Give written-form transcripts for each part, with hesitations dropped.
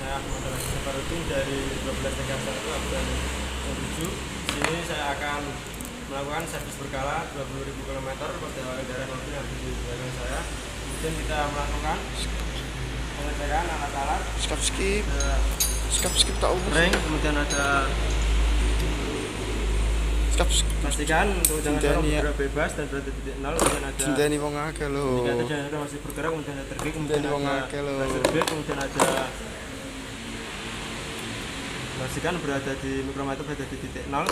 saya Ahmad Safarudin dari 1231 Abdan 7. Di sini saya akan melakukan servis berkala 20.000 km pada kendaraan mobil yang di belakang saya. Kemudian kita melakukan pengecekan alat-alat, skip tak umur ring, kemudian ada pastikan untuk jangan bergerak bebas dan berada di titik nol. Kemudian ada Cinteni wong akeh lho. indikator generator masih bergerak, kemudian ada trigger, kemudian Cinteni wong ada akeh lho. laser beam, kemudian ada pastikan berada di mikrometer berada di titik nol.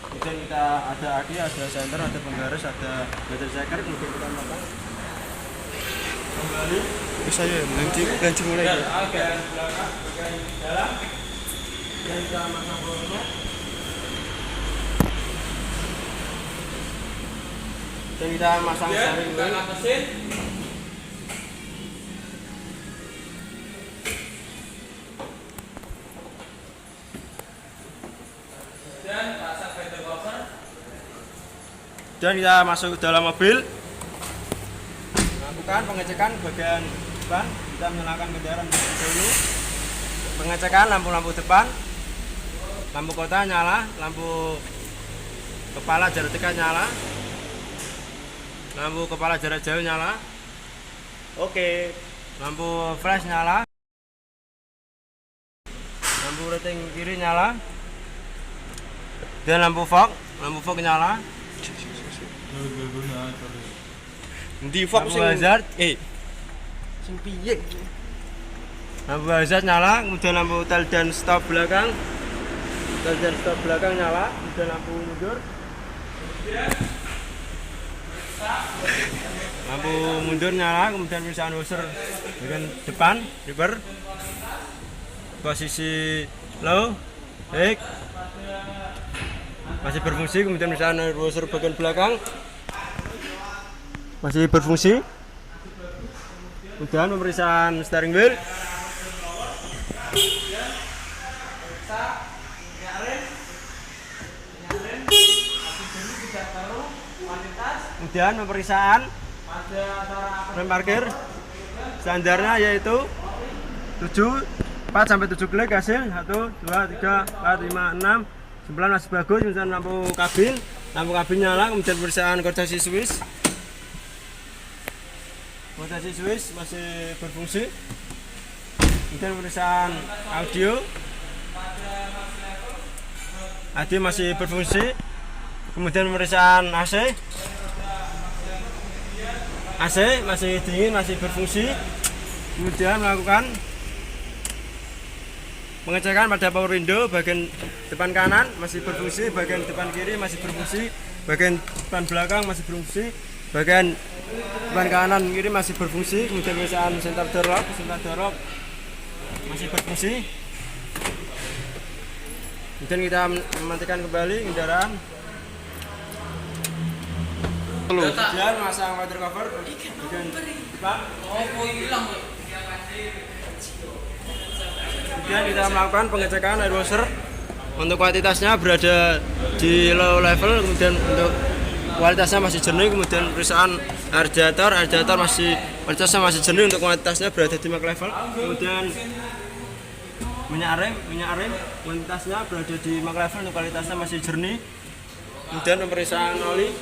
Kemudian kita ada aki, ada senter, ada penggaris, ada battery checker. Kemudian kita melakukan kembali Wis ayo nanti mulai. dan bagian belakang, bagian dalam, dan kita masang pelurusnya. Dan kita masang steering wheel. Dan kita masuk ke dalam mobil, melakukan pengecekan bagian depan. Kita menyalakan kendaraan dulu, pengecekan lampu-lampu depan, lampu kota nyala, lampu kepala jarak dekat nyala, lampu kepala jarak jauh nyala, oke, lampu flash nyala, lampu rating kiri nyala, dan lampu fog nyala. Ndi fokus Lampu hazard, sing piye? lampu hazard nyala, kemudian lampu tel dan stop belakang, nyala, kemudian lampu mundur, lampu mundur nyala, kemudian pemeriksaan washer bagian depan, rever, posisi low, baik, masih berfungsi, kemudian pemeriksaan washer bagian belakang masih berfungsi, kemudian pemeriksaan steering wheel, kemudian pemeriksaan rem parkir standarnya yaitu 4 sampai 7 klik hasil 1, 2, 3, 4, 5, 6, 9 masih bagus. Kemudian lampu kabin nyala, kemudian pemeriksaan koordinasi Swiss masih berfungsi, kemudian pemeriksaan audio masih berfungsi, kemudian pemeriksaan AC masih dingin, masih berfungsi, kemudian melakukan pengecekan pada power window bagian depan kanan masih berfungsi, bagian depan kiri masih berfungsi, bagian depan belakang masih berfungsi, bagian depan kanan kiri masih berfungsi, kemudian pemeriksaan center door lock masih berfungsi. Kemudian kita mematikan kembali kendaraan. Kemudian masang water cover bagian depan. Kemudian kita melakukan pengecekan air washer untuk kualitasnya berada di low level, kemudian untuk kualitasnya masih jernih, kemudian pemeriksaan air radiator masih kualitasnya masih jernih, untuk kualitasnya berada di max level, kemudian minyak rem kualitasnya berada di max level, untuk kualitasnya masih jernih, kemudian pemeriksaan oli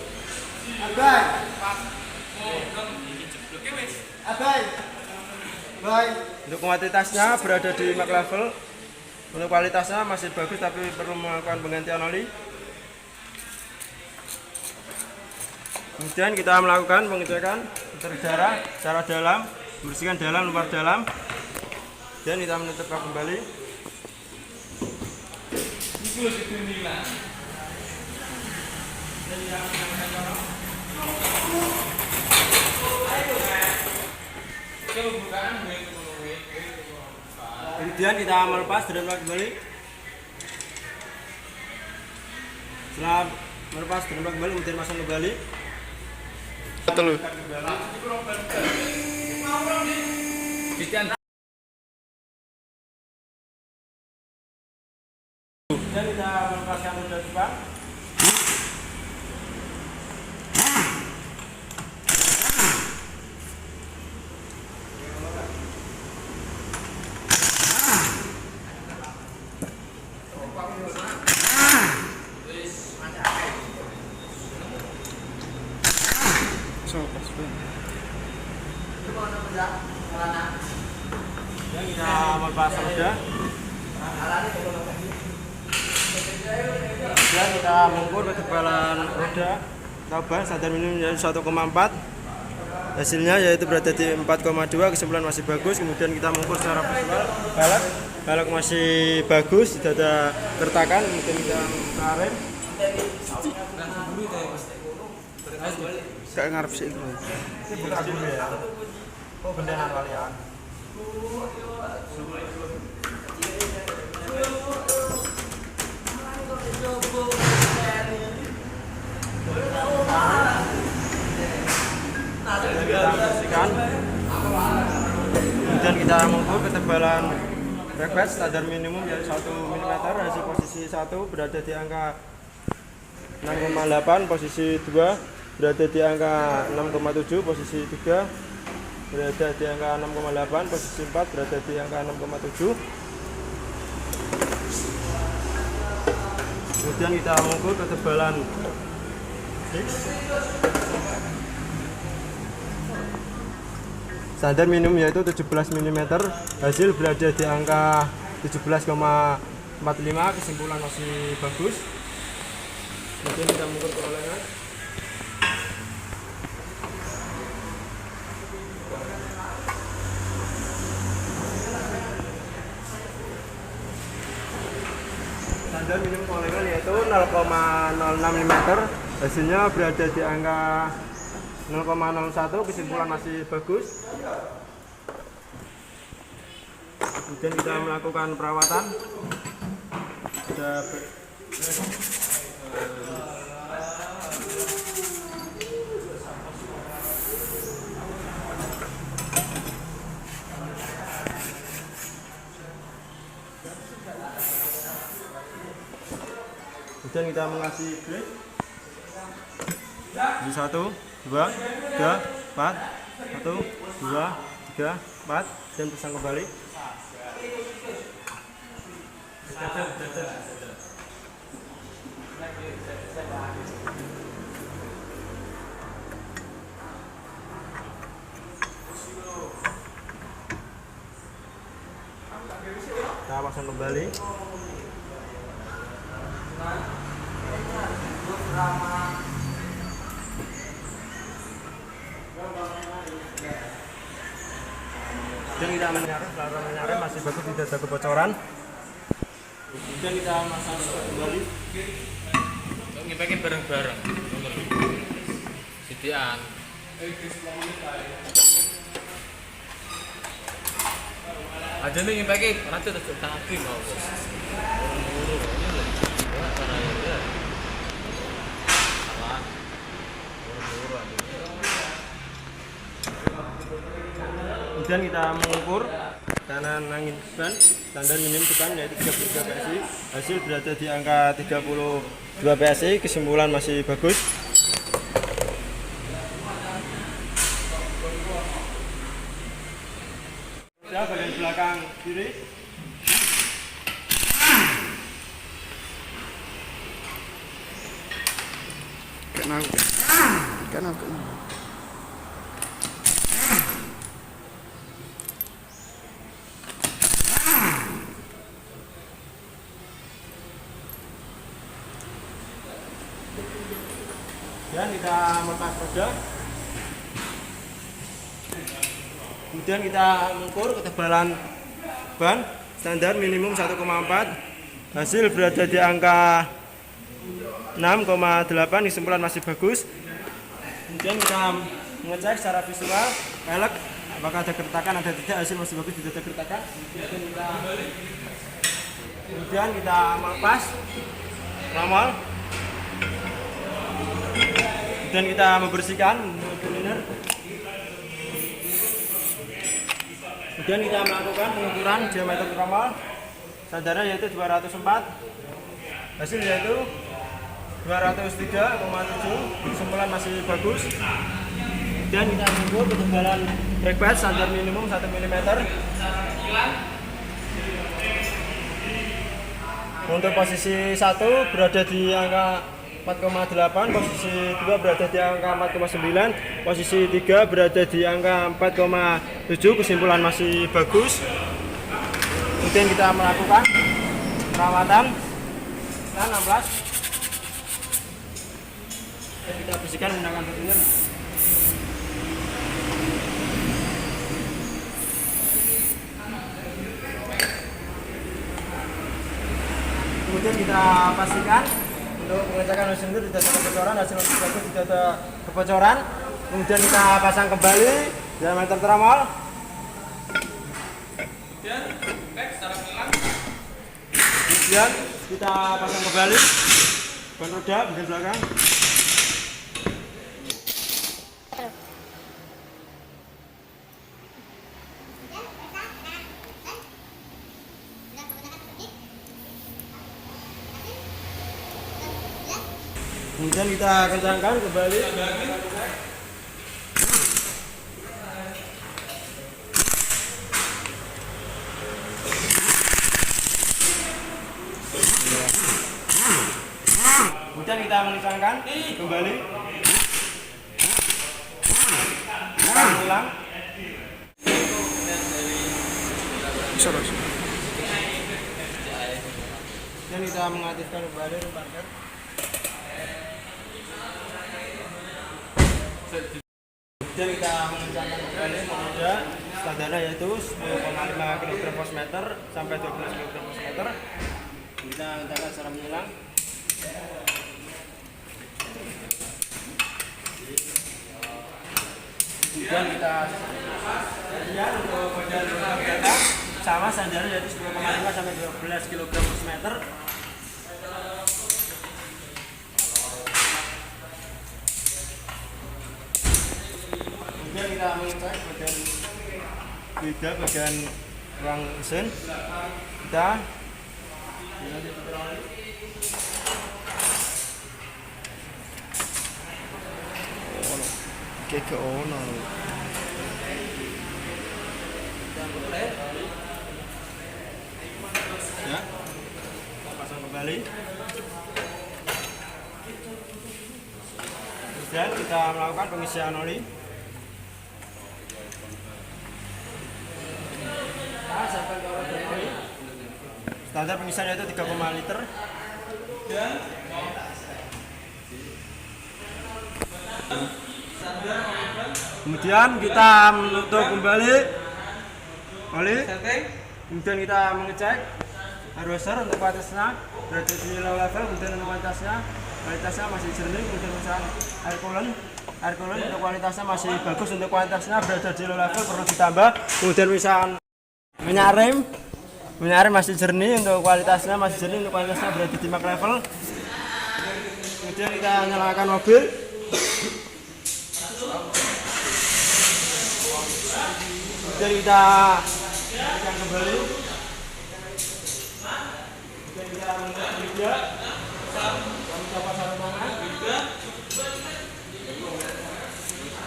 untuk kualitasnya berada di max level, untuk kualitasnya masih bagus tapi perlu melakukan penggantian oli. Kemudian kita melakukan pengecekan udara secara dalam, membersihkan dalam luar dalam, dan kita menutup kembali. Kemudian kita melepas dan kembali. Setelah melepas dan kembali, kemudian masang kembali. Telu. Dan kita melepaskan roda depan. Kemudian kita melepas roda. Kemudian kita mengukur ketebalan roda atau ban standar minimum yaitu 1,4. Hasilnya yaitu berada di 4,2, kesimpulan masih bagus. Kemudian kita mengukur secara visual balok masih bagus, tidak ada kertakan. Kemudian kita rem. Kayak ngarep sih. Ini buka dulu ya. Oh, bendenan kalian. Kita bersihkan. Kemudian kita mengukur ketebalan brake pad standar minimum yaitu 1 mm. Hasil posisi 1 berada di angka 6,8, posisi 2 berada di angka 6,7, posisi 3 berada di angka 6,8, posisi 4 berada di angka 6,7. Kemudian kita mengukur ketebalan standar minimum yaitu 17 mm. Hasil berada di angka 17,45, kesimpulan masih bagus. Kemudian kita mengukur perolehan. Standar minimum perolehan yaitu 0,06 mm. Hasilnya berada di angka 0,01, kesimpulan masih bagus. Kemudian kita melakukan perawatan. Kemudian kita mengasih brake. 1, 2, 3, 4, 1, 2, 3, 4, dan pasang kembali. Kita pasang kembali. Kemudian kita menyarep, setelah menyarep masih bagus, tidak ada kebocoran. Kemudian kita masang kembali. Ngipeke bareng-bareng. Sitian. Aja nih ngipeke nanti tetep tangi mau. Kemudian kita mengukur kanan angin ban standar minimum depan yaitu 33 PSI. Hasil berada di angka 32 PSI, kesimpulan masih bagus. Ya, bagian belakang kiri. Kanan. Dan kita melepas roda. Kemudian kita mengukur ketebalan ban standar minimum 1,4. Hasil berada di angka 6,8, kesimpulan masih bagus. Kemudian kita mengecek secara visual pelek apakah ada keretakan, ada tidak. Hasil masih bagus, tidak ada keretakan. Kemudian kita melepas ramel. Dan kita membersihkan cleaner. Kemudian kita melakukan pengukuran diameter ramel. Standarnya yaitu 204. Hasil yaitu 203,7. Kesimpulan masih bagus. Dan kita mengukur ketebalan brake pad standar minimum 1 mm. Untuk posisi 1 berada di angka 4,8, posisi 2 berada di angka 4,9, posisi 3 berada di angka 4,7. Kesimpulan masih bagus. Kemudian kita melakukan perawatan 16. Kita bersihkan menggunakan betina. Kemudian kita pastikan untuk pengecekan mesin itu tidak ada kebocoran, hasil bagus tidak ada kebocoran. Kemudian kita pasang kembali diameter tromol. Kemudian kita pasang kembali ban roda bagian belakang. Kemudian kita kencangkan kembali. Kemudian kita mengencangkan kembali. Kita ulang. Kemudian kita mengaktifkan kembali rem parkir. Kemudian kita mengencangkan kembali mode standarnya yaitu 10,5 kg per meter sampai 12 kg per meter. Kita kencangkan secara menyilang. Kemudian kita lihat untuk badan kita sama standarnya yaitu 10,5 sampai 12 kg per meter. Kemudian kita mengecek bagian ruang mesin. Kita ke ono. ya, pasang kembali. Kemudian kita melakukan pengisian oli. Standar pengisian yaitu 3,5 liter. Kemudian kita menutup kembali oli. Kemudian kita mengecek air washer untuk kualitasnya berada di low level. Kemudian untuk kualitasnya masih jernih. Kemudian misalnya air coolant untuk kualitasnya masih bagus. Untuk kualitasnya berada di low level, perlu ditambah. Kemudian misalnya minyak rem masih jernih, untuk kualitasnya masih jernih, untuk kualitasnya berada di max level. Kemudian kita nyalakan mobil. Kemudian kita nyalakan kembali. Kemudian kita mengecek juga. Kita sarung tangan.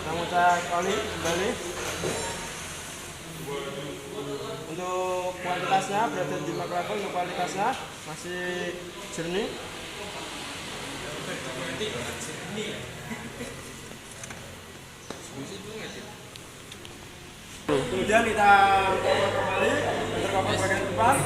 Kita mengecek oli kembali. Untuk kualitasnya berada di max level, untuk kualitasnya masih jernih. Kemudian kita kembali intercooler bagian depan.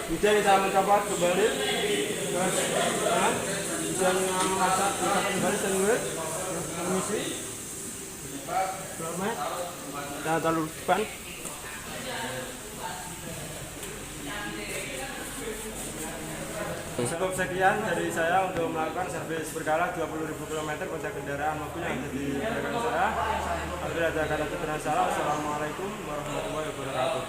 Kemudian kita mencopot kembali. Kemudian memasak kembali sandwich, mengisi floor mat. Kita taruh depan. Cukup sekian dari saya untuk melakukan servis berkala 20.000 km pada kendaraan mobil yang ada di belakang saya. Apabila ada kata-kata salah, wassalamualaikum warahmatullahi wabarakatuh.